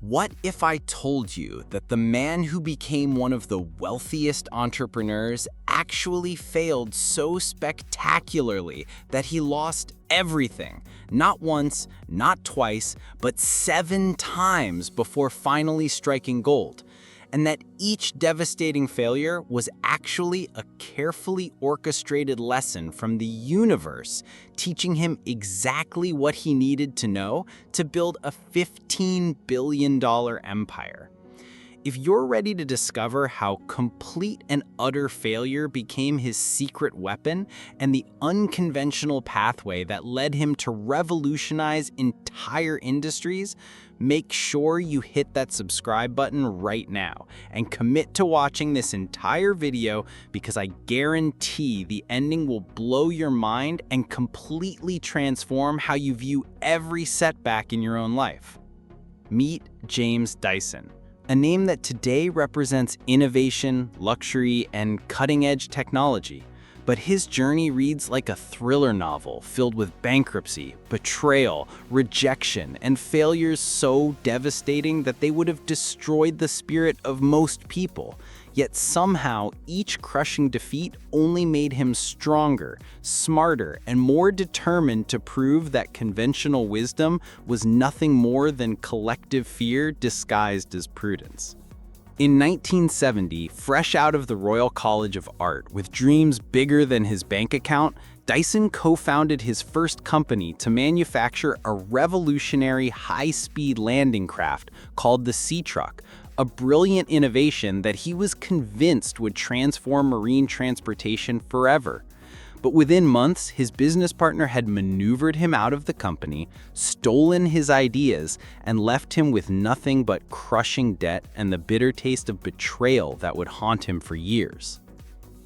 What if I told you that the man who became one of the wealthiest entrepreneurs actually failed so spectacularly that he lost everything, not once, not twice, but 7 times before finally striking gold? And that each devastating failure was actually a carefully orchestrated lesson from the universe, teaching him exactly what he needed to know to build a $15 billion empire. If you're ready to discover how complete and utter failure became his secret weapon and the unconventional pathway that led him to revolutionize entire industries, make sure you hit that subscribe button right now and commit to watching this entire video, because I guarantee the ending will blow your mind and completely transform how you view every setback in your own life. Meet James Dyson, a name that today represents innovation, luxury, and cutting-edge technology. But his journey reads like a thriller novel filled with bankruptcy, betrayal, rejection, and failures so devastating that they would have destroyed the spirit of most people. Yet somehow, each crushing defeat only made him stronger, smarter, and more determined to prove that conventional wisdom was nothing more than collective fear disguised as prudence. In 1970, fresh out of the Royal College of Art with dreams bigger than his bank account, Dyson co-founded his first company to manufacture a revolutionary high-speed landing craft called the Sea Truck, a brilliant innovation that he was convinced would transform marine transportation forever. But within months, his business partner had maneuvered him out of the company, stolen his ideas, and left him with nothing but crushing debt and the bitter taste of betrayal that would haunt him for years.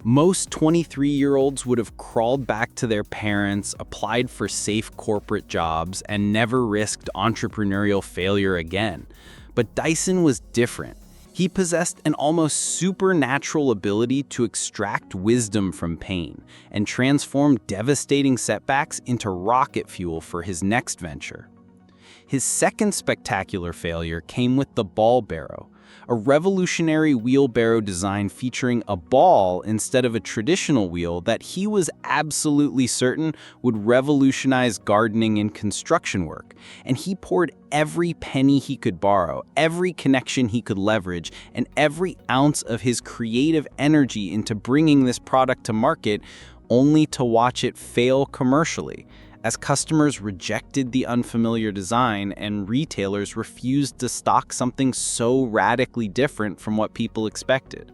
Most 23-year-olds would have crawled back to their parents, applied for safe corporate jobs, and never risked entrepreneurial failure again. But Dyson was different. He possessed an almost supernatural ability to extract wisdom from pain and transform devastating setbacks into rocket fuel for his next venture. His second spectacular failure came with the ball barrow, a revolutionary wheelbarrow design featuring a ball instead of a traditional wheel that he was absolutely certain would revolutionize gardening and construction work. And he poured every penny he could borrow, every connection he could leverage, and every ounce of his creative energy into bringing this product to market, only to watch it fail commercially, as customers rejected the unfamiliar design and retailers refused to stock something so radically different from what people expected.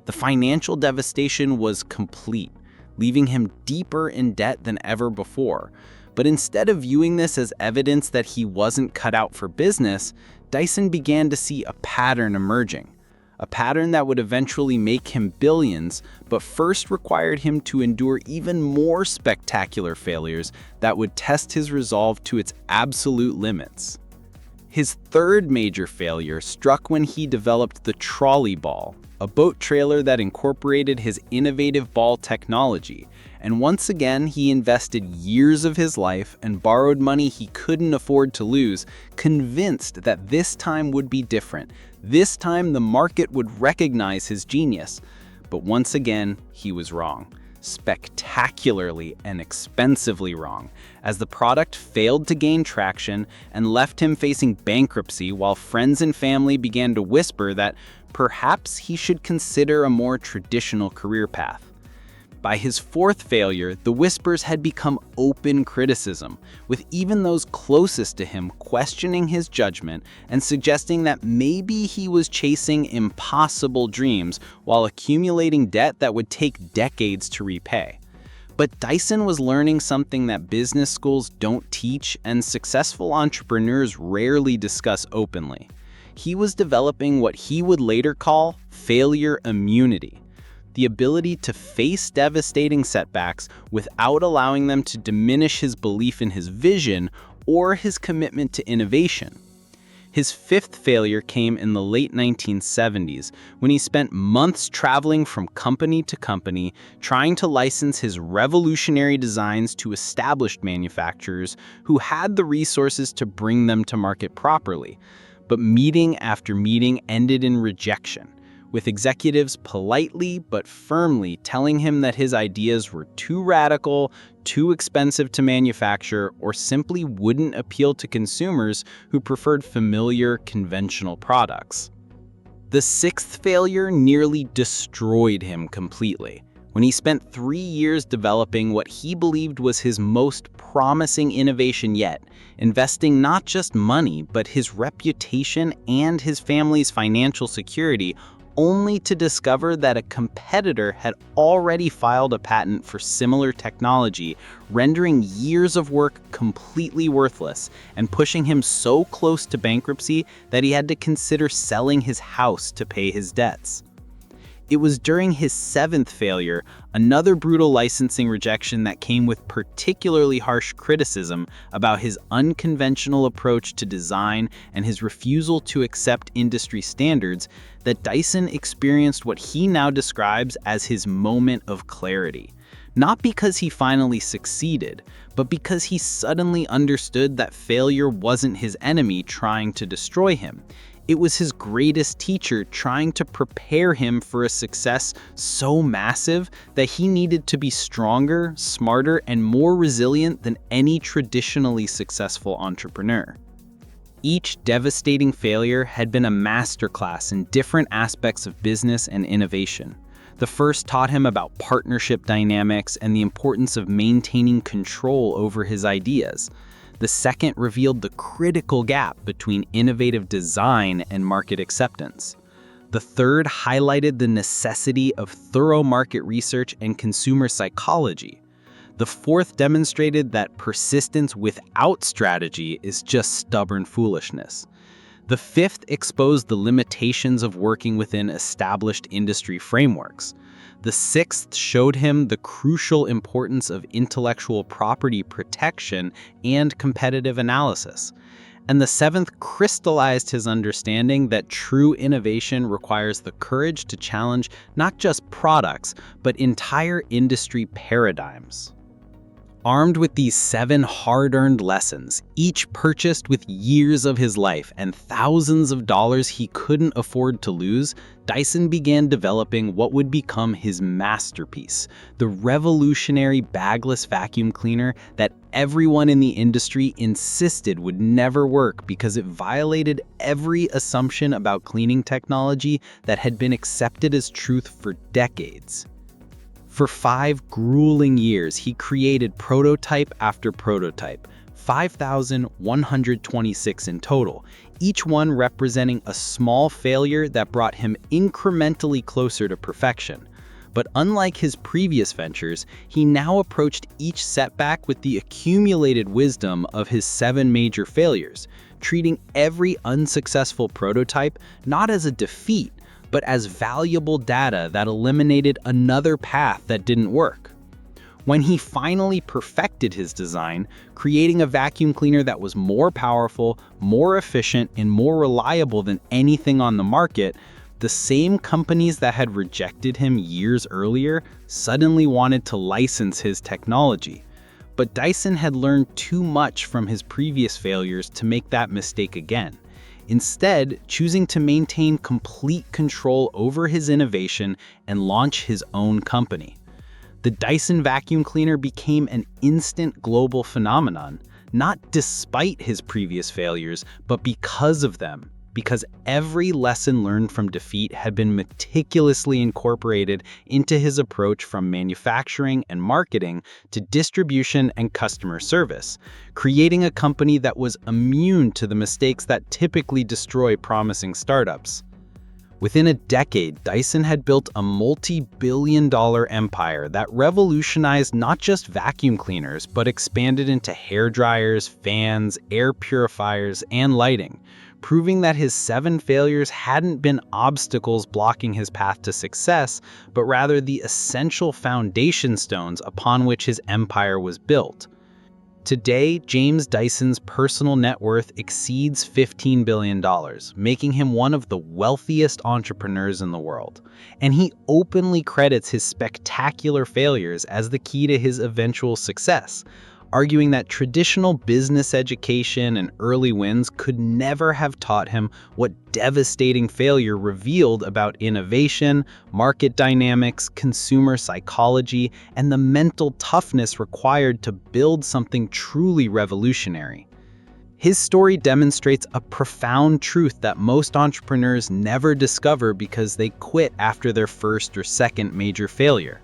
The financial devastation was complete, leaving him deeper in debt than ever before. But instead of viewing this as evidence that he wasn't cut out for business, Dyson began to see a pattern emerging. A pattern that would eventually make him billions, but first required him to endure even more spectacular failures that would test his resolve to its absolute limits. His third major failure struck when he developed the trolley ball, a boat trailer that incorporated his innovative ball technology. And once again, he invested years of his life and borrowed money he couldn't afford to lose, convinced that this time would be different. This time, the market would recognize his genius. But once again, he was wrong. Spectacularly and expensively wrong, as the product failed to gain traction and left him facing bankruptcy while friends and family began to whisper that perhaps he should consider a more traditional career path. By his fourth failure, the whispers had become open criticism, with even those closest to him questioning his judgment and suggesting that maybe he was chasing impossible dreams while accumulating debt that would take decades to repay. But Dyson was learning something that business schools don't teach and successful entrepreneurs rarely discuss openly. He was developing what he would later call failure immunity. The ability to face devastating setbacks without allowing them to diminish his belief in his vision or his commitment to innovation. His fifth failure came in the late 1970s, when he spent months traveling from company to company, trying to license his revolutionary designs to established manufacturers who had the resources to bring them to market properly. but meeting after meeting ended in rejection, with executives politely but firmly telling him that his ideas were too radical, too expensive to manufacture, or simply wouldn't appeal to consumers who preferred familiar, conventional products. The sixth failure nearly destroyed him completely. When he spent 3 years developing what he believed was his most promising innovation yet, investing not just money, but his reputation and his family's financial security, only to discover that a competitor had already filed a patent for similar technology, rendering years of work completely worthless and pushing him so close to bankruptcy that he had to consider selling his house to pay his debts. It was during his seventh failure, another brutal licensing rejection that came with particularly harsh criticism about his unconventional approach to design and his refusal to accept industry standards, that Dyson experienced what he now describes as his moment of clarity. Not because he finally succeeded, but because he suddenly understood that failure wasn't his enemy trying to destroy him. It was his greatest teacher trying to prepare him for a success so massive that he needed to be stronger, smarter, and more resilient than any traditionally successful entrepreneur. Each devastating failure had been a masterclass in different aspects of business and innovation. The first taught him about partnership dynamics and the importance of maintaining control over his ideas. The second revealed the critical gap between innovative design and market acceptance. The third highlighted the necessity of thorough market research and consumer psychology. The fourth demonstrated that persistence without strategy is just stubborn foolishness. The fifth exposed the limitations of working within established industry frameworks. The sixth showed him the crucial importance of intellectual property protection and competitive analysis. And the seventh crystallized his understanding that true innovation requires the courage to challenge not just products, but entire industry paradigms. Armed with these 7 hard-earned lessons, each purchased with years of his life and thousands of dollars he couldn't afford to lose, Dyson began developing what would become his masterpiece, the revolutionary bagless vacuum cleaner that everyone in the industry insisted would never work because it violated every assumption about cleaning technology that had been accepted as truth for decades. For 5 grueling years, he created prototype after prototype, 5,126 in total, each one representing a small failure that brought him incrementally closer to perfection. But unlike his previous ventures, he now approached each setback with the accumulated wisdom of his 7 major failures, treating every unsuccessful prototype not as a defeat, but as valuable data that eliminated another path that didn't work. When he finally perfected his design, creating a vacuum cleaner that was more powerful, more efficient, and more reliable than anything on the market, the same companies that had rejected him years earlier suddenly wanted to license his technology. But Dyson had learned too much from his previous failures to make that mistake again. Instead, choosing to maintain complete control over his innovation and launch his own company. The Dyson vacuum cleaner became an instant global phenomenon, not despite his previous failures, but because of them. Because every lesson learned from defeat had been meticulously incorporated into his approach from manufacturing and marketing to distribution and customer service, creating a company that was immune to the mistakes that typically destroy promising startups. Within a decade, Dyson had built a multi-billion-dollar empire that revolutionized not just vacuum cleaners, but expanded into hair dryers, fans, air purifiers, and lighting, proving that his 7 failures hadn't been obstacles blocking his path to success, but rather the essential foundation stones upon which his empire was built. Today, James Dyson's personal net worth exceeds $15 billion, making him one of the wealthiest entrepreneurs in the world. And he openly credits his spectacular failures as the key to his eventual success, arguing that traditional business education and early wins could never have taught him what devastating failure revealed about innovation, market dynamics, consumer psychology, and the mental toughness required to build something truly revolutionary. His story demonstrates a profound truth that most entrepreneurs never discover because they quit after their first or second major failure.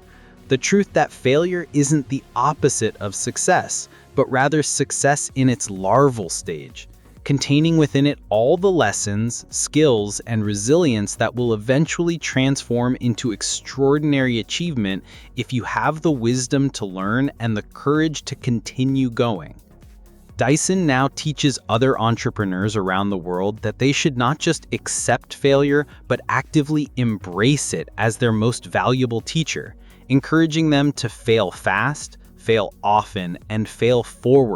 The truth that failure isn't the opposite of success, but rather success in its larval stage, containing within it all the lessons, skills, and resilience that will eventually transform into extraordinary achievement if you have the wisdom to learn and the courage to continue going. Dyson now teaches other entrepreneurs around the world that they should not just accept failure, but actively embrace it as their most valuable teacher, encouraging them to fail fast, fail often, and fail forward.